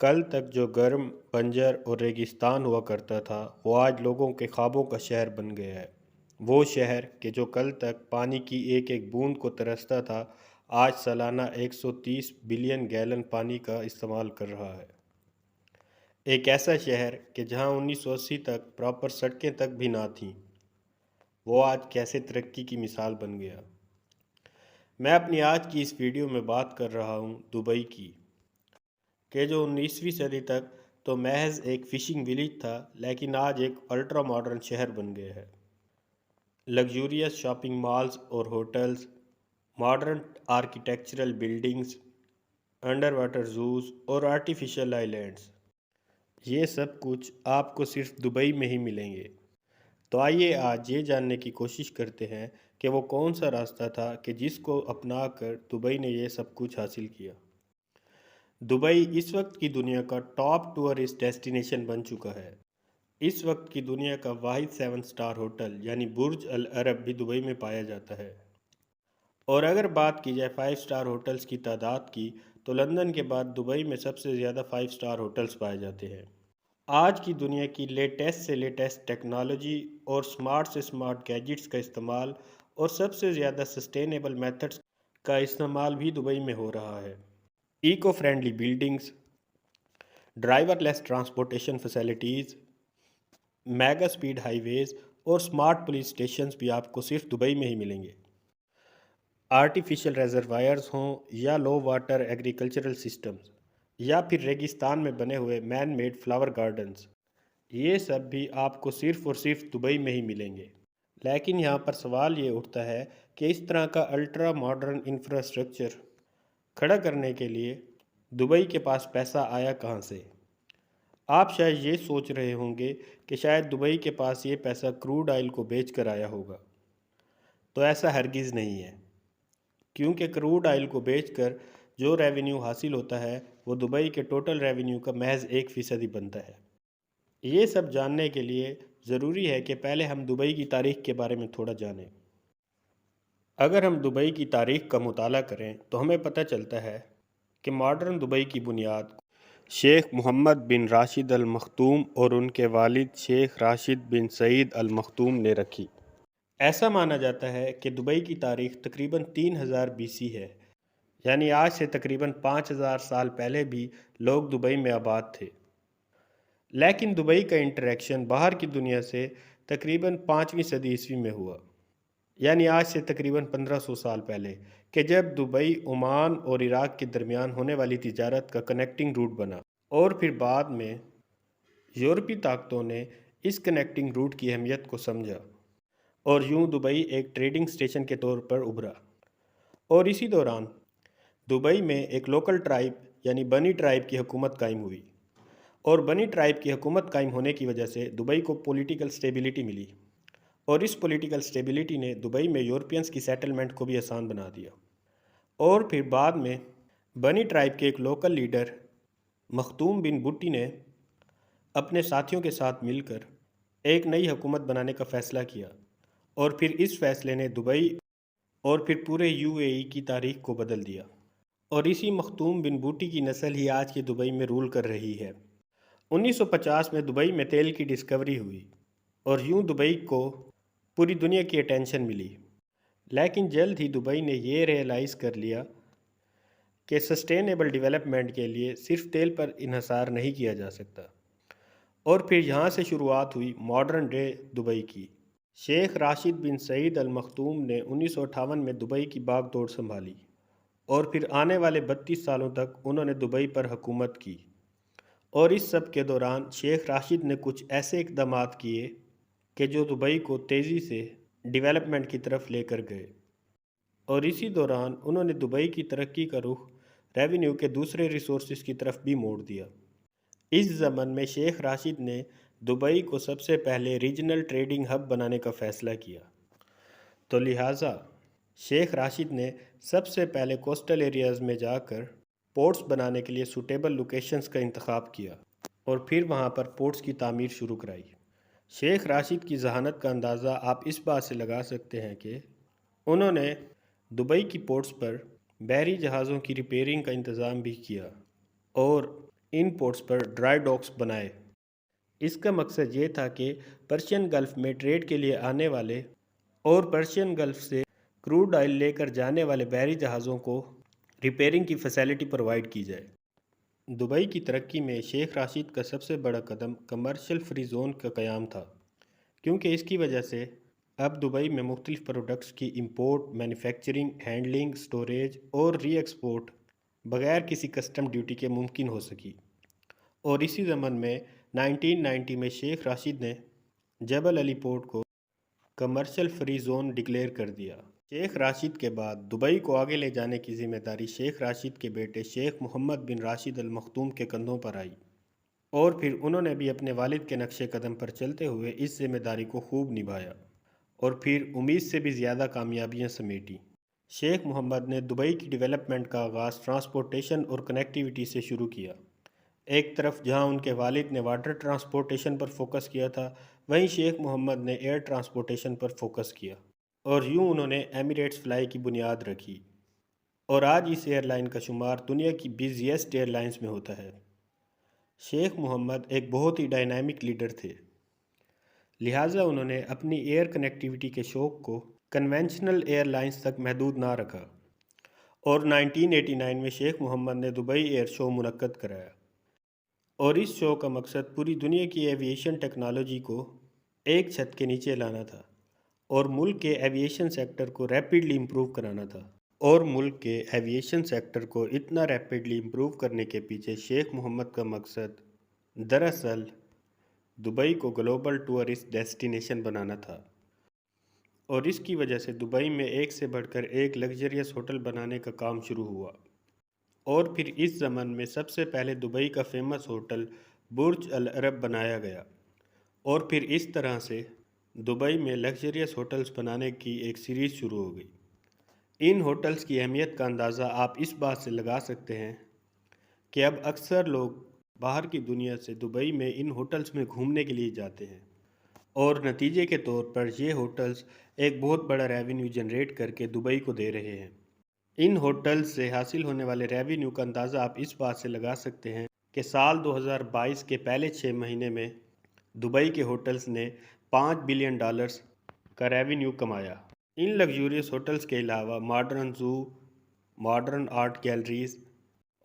کل تک جو گرم، بنجر اور ریگستان ہوا کرتا تھا وہ آج لوگوں کے خوابوں کا شہر بن گیا ہے۔ وہ شہر کہ جو کل تک پانی کی ایک ایک بوند کو ترستا تھا، آج سالانہ 130 بلین گیلن پانی کا استعمال کر رہا ہے۔ ایک ایسا شہر کہ جہاں 1980 تک پراپر سڑکیں تک بھی نہ تھیں، وہ آج کیسے ترقی کی مثال بن گیا۔ میں اپنی آج کی اس ویڈیو میں بات کر رہا ہوں دبئی کی، کہ جو 19ویں صدی تک تو محض ایک فشنگ ولیج تھا، لیکن آج ایک الٹرا ماڈرن شہر بن گیا ہے۔ لگژریس شاپنگ مالز اور hotels, modern architectural buildings, under water zoos اور آرٹیفیشل آئی لینڈز، یہ سب کچھ آپ کو صرف دبئی میں ہی ملیں گے۔ تو آئیے آج یہ جاننے کی کوشش کرتے ہیں کہ وہ کون سا راستہ تھا کہ جس کو اپنا کر دبئی نے یہ سب کچھ حاصل کیا۔ دبئی اس وقت کی دنیا کا ٹاپ ٹورسٹ ڈیسٹینیشن بن چکا ہے۔ اس وقت کی دنیا کا واحد 7 سٹار ہوٹل یعنی برج العرب بھی دبئی میں پایا جاتا ہے۔ اور اگر بات کی جائے 5 سٹار ہوٹلز کی تعداد کی، تو لندن کے بعد دبئی میں سب سے زیادہ 5 سٹار ہوٹلز پائے جاتے ہیں۔ آج کی دنیا کی لیٹسٹ سے لیٹسٹ ٹیکنالوجی اور سمارٹ سے سمارٹ گیجٹس کا استعمال اور سب سے زیادہ سسٹینیبل میتھڈز کا استعمال بھی دبئی میں ہو رہا ہے۔ Eco friendly buildings, driverless transportation facilities, mega speed highways اور سمارٹ پولیس اسٹیشنز بھی آپ کو صرف دبئی میں ہی ملیں گے۔ آرٹیفیشل ریزروائرز ہوں یا لو واٹر ایگریکلچرل سسٹمز یا پھر ریگستان میں بنے ہوئے مین میڈ فلاور گارڈنز، یہ سب بھی آپ کو صرف اور صرف دبئی میں ہی ملیں گے۔ لیکن یہاں پر سوال یہ اٹھتا ہے کہ اس طرح کا الٹرا ماڈرن انفراسٹرکچر کھڑا کرنے کے لیے دبئی کے پاس پیسہ آیا کہاں سے؟ آپ شاید یہ سوچ رہے ہوں گے کہ شاید دبئی کے پاس یہ پیسہ کروڈ آئل کو بیچ کر آیا ہوگا۔ تو ایسا ہرگز نہیں ہے، کیونکہ کروڈ آئل کو بیچ کر جو ریونیو حاصل ہوتا ہے وہ دبئی کے ٹوٹل ریونیو کا محض 1% ہی بنتا ہے۔ یہ سب جاننے کے لیے ضروری ہے کہ پہلے ہم دبئی کی تاریخ کے بارے میں تھوڑا جانیں۔ اگر ہم دبئی کی تاریخ کا مطالعہ کریں تو ہمیں پتہ چلتا ہے کہ ماڈرن دبئی کی بنیاد شیخ محمد بن راشد المختوم اور ان کے والد شیخ راشد بن سعید المختوم نے رکھی۔ ایسا مانا جاتا ہے کہ دبئی کی تاریخ تقریباً 3000 BC ہے، یعنی آج سے تقریباً 5000 سال پہلے بھی لوگ دبئی میں آباد تھے۔ لیکن دبئی کا انٹریکشن باہر کی دنیا سے تقریباً 5ویں صدی عیسوی میں ہوا، یعنی آج سے تقریباً 1500 سال پہلے، کہ جب دبئی عمان اور عراق کے درمیان ہونے والی تجارت کا کنیکٹنگ روٹ بنا، اور پھر بعد میں یورپی طاقتوں نے اس کنیکٹنگ روٹ کی اہمیت کو سمجھا اور یوں دبئی ایک ٹریڈنگ سٹیشن کے طور پر ابھرا۔ اور اسی دوران دبئی میں ایک لوکل ٹرائب یعنی بنی ٹرائب کی حکومت قائم ہوئی، اور بنی ٹرائب کی حکومت قائم ہونے کی وجہ سے دبئی کو پولیٹیکل سٹیبلٹی ملی، اور اس پولیٹیکل سٹیبلٹی نے دبئی میں یورپینز کی سیٹلمنٹ کو بھی آسان بنا دیا۔ اور پھر بعد میں بنی ٹرائب کے ایک لوکل لیڈر مختوم بن بٹی نے اپنے ساتھیوں کے ساتھ مل کر ایک نئی حکومت بنانے کا فیصلہ کیا، اور پھر اس فیصلے نے دبئی اور پھر پورے UAE کی تاریخ کو بدل دیا۔ اور اسی مختوم بن بوٹی کی نسل ہی آج کی دبئی میں رول کر رہی ہے۔ 1950 میں دبئی میں تیل کی ڈسکوری ہوئی، اور یوں دبئی کو پوری دنیا کی اٹینشن ملی۔ لیکن جلد ہی دبئی نے یہ ریئلائز کر لیا کہ سسٹینیبل ڈیولپمنٹ کے لیے صرف تیل پر انحصار نہیں کیا جا سکتا، اور پھر یہاں سے شروعات ہوئی ماڈرن ڈے دبئی کی۔ شیخ راشد بن سعید المختوم نے 1958 میں دبئی کی باغ دوڑ سنبھالی، اور پھر آنے والے 32 سالوں تک انہوں نے دبئی پر حکومت کی۔ اور اس سب کے دوران شیخ راشد نے کچھ ایسے اقدامات کیے کہ جو دبئی کو تیزی سے ڈیولپمنٹ کی طرف لے کر گئے، اور اسی دوران انہوں نے دبئی کی ترقی کا رخ ریونیو کے دوسرے ریسورسز کی طرف بھی موڑ دیا۔ اس زمن میں شیخ راشد نے دبئی کو سب سے پہلے ریجنل ٹریڈنگ ہب بنانے کا فیصلہ کیا، تو لہٰذا شیخ راشد نے سب سے پہلے کوسٹل ایریاز میں جا کر پورٹس بنانے کے لیے سوٹیبل لوکیشنز کا انتخاب کیا، اور پھر وہاں پر پورٹس کی تعمیر شروع کرائی۔ شیخ راشد کی ذہانت کا اندازہ آپ اس بات سے لگا سکتے ہیں کہ انہوں نے دبئی کی پورٹس پر بحری جہازوں کی ریپیئرنگ کا انتظام بھی کیا، اور ان پورٹس پر ڈرائی ڈاکس بنائے۔ اس کا مقصد یہ تھا کہ پرشین گلف میں ٹریڈ کے لیے آنے والے اور پرشین گلف سے کروڈ آئل لے کر جانے والے بحری جہازوں کو ریپیئرنگ کی فیسلٹی پرووائڈ کی جائے۔ دبئی کی ترقی میں شیخ راشد کا سب سے بڑا قدم کمرشل فری زون کا قیام تھا، کیونکہ اس کی وجہ سے اب دبئی میں مختلف پروڈکٹس کی امپورٹ، مینوفیکچرنگ، ہینڈلنگ، سٹوریج اور ری ایکسپورٹ بغیر کسی کسٹم ڈیوٹی کے ممکن ہو سکی۔ اور اسی ضمن میں 1990 میں شیخ راشد نے جبل علی پورٹ کو کمرشل فری زون ڈکلیئر کر دیا۔ شیخ راشد کے بعد دبئی کو آگے لے جانے کی ذمہ داری شیخ راشد کے بیٹے شیخ محمد بن راشد المختوم کے کندھوں پر آئی، اور پھر انہوں نے بھی اپنے والد کے نقش قدم پر چلتے ہوئے اس ذمہ داری کو خوب نبھایا اور پھر امید سے بھی زیادہ کامیابیاں سمیٹیں۔ شیخ محمد نے دبئی کی ڈیولپمنٹ کا آغاز ٹرانسپورٹیشن اور کنیکٹیویٹی سے شروع کیا۔ ایک طرف جہاں ان کے والد نے واٹر ٹرانسپورٹیشن پر فوکس کیا تھا، وہیں شیخ محمد نے ایئر ٹرانسپورٹیشن پر فوکس کیا، اور یوں انہوں نے ایمریٹس فلائی کی بنیاد رکھی، اور آج اس ایئر لائن کا شمار دنیا کی بزیسٹ ایئر لائنز میں ہوتا ہے۔ شیخ محمد ایک بہت ہی ڈائنامک لیڈر تھے، لہٰذا انہوں نے اپنی ایئر کنیکٹیویٹی کے شوق کو کنونشنل ایئر لائنز تک محدود نہ رکھا، اور 1989 میں شیخ محمد نے دبئی ایئر شو منعقد کرایا، اور اس شو کا مقصد پوری دنیا کی ایویشن ٹیکنالوجی کو ایک چھت کے نیچے لانا تھا، اور ملک کے ایویشن سیکٹر کو ریپڈلی امپروو کرانا تھا۔ اور ملک کے ایویشن سیکٹر کو اتنا ریپڈلی امپروو کرنے کے پیچھے شیخ محمد کا مقصد دراصل دبئی کو گلوبل ٹورسٹ ڈیسٹینیشن بنانا تھا، اور اس کی وجہ سے دبئی میں ایک سے بڑھ کر ایک لگژریس ہوٹل بنانے کا کام شروع ہوا، اور پھر اس زمن میں سب سے پہلے دبئی کا فیمس ہوٹل برج العرب بنایا گیا، اور پھر اس طرح سے دبئی میں لگژریس ہوٹلز بنانے کی ایک سیریز شروع ہو گئی۔ ان ہوٹلز کی اہمیت کا اندازہ آپ اس بات سے لگا سکتے ہیں کہ اب اکثر لوگ باہر کی دنیا سے دبئی میں ان ہوٹلز میں گھومنے کے لیے جاتے ہیں، اور نتیجے کے طور پر یہ ہوٹلز ایک بہت بڑا ریونیو جنریٹ کر کے دبئی کو دے رہے ہیں۔ ان ہوٹلز سے حاصل ہونے والے ریونیو کا اندازہ آپ اس بات سے لگا سکتے ہیں کہ سال 2022 کے پہلے 6 مہینے میں دبئی کے ہوٹلز نے $5 بلین کا ریونیو کمایا۔ ان لگژریس ہوٹلز کے علاوہ ماڈرن زو، ماڈرن آرٹ گیلریز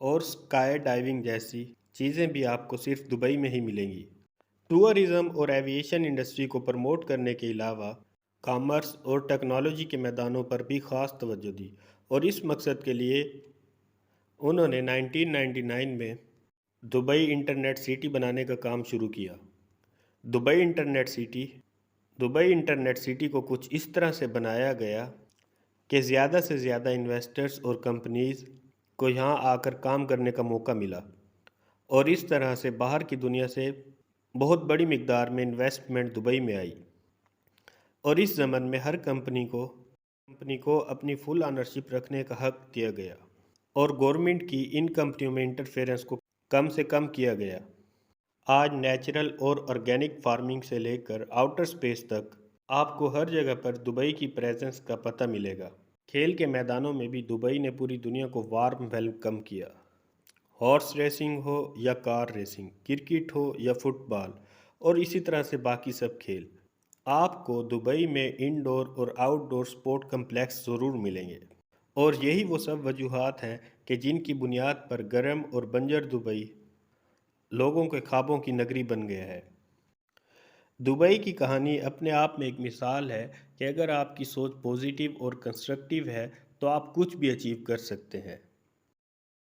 اور اسکائی ڈائیونگ جیسی چیزیں بھی آپ کو صرف دبئی میں ہی ملیں گی۔ ٹورازم اور ایویشن انڈسٹری کو پروموٹ کرنے کے علاوہ کامرس اور ٹیکنالوجی کے میدانوں پر بھی خاص توجہ دی، اور اس مقصد کے لیے انہوں نے 1999 میں دبئی انٹرنیٹ سٹی بنانے کا کام شروع کیا۔ دبئی انٹرنیٹ سٹی کو کچھ اس طرح سے بنایا گیا کہ زیادہ سے زیادہ انویسٹرز اور کمپنیز کو یہاں آ کر کام کرنے کا موقع ملا، اور اس طرح سے باہر کی دنیا سے بہت بڑی مقدار میں انویسٹمنٹ دبئی میں آئی، اور اس زمن میں ہر کمپنی کو اپنی فل آنرشپ رکھنے کا حق دیا گیا، اور گورنمنٹ کی ان کمپنیوں میں انٹرفیئرنس کو کم سے کم کیا گیا۔ آج نیچرل اور آرگینک فارمنگ سے لے کر آؤٹر سپیس تک آپ کو ہر جگہ پر دبئی کی پریزنس کا پتہ ملے گا۔ کھیل کے میدانوں میں بھی دبئی نے پوری دنیا کو وارم ویلکم کیا، ہارس ریسنگ ہو یا کار ریسنگ، کرکٹ ہو یا فٹ بال، اور اسی طرح سے باقی سب کھیل، آپ کو دبئی میں انڈور اور آؤٹ ڈور سپورٹ کمپلیکس ضرور ملیں گے، اور یہی وہ سب وجوہات ہیں کہ جن کی بنیاد پر گرم اور بنجر دبئی لوگوں کے خوابوں کی نگری بن گیا ہے۔ دبئی کی کہانی اپنے آپ میں ایک مثال ہے کہ اگر آپ کی سوچ پوزیٹیو اور کنسٹرکٹیو ہے تو آپ کچھ بھی اچیو کر سکتے ہیں۔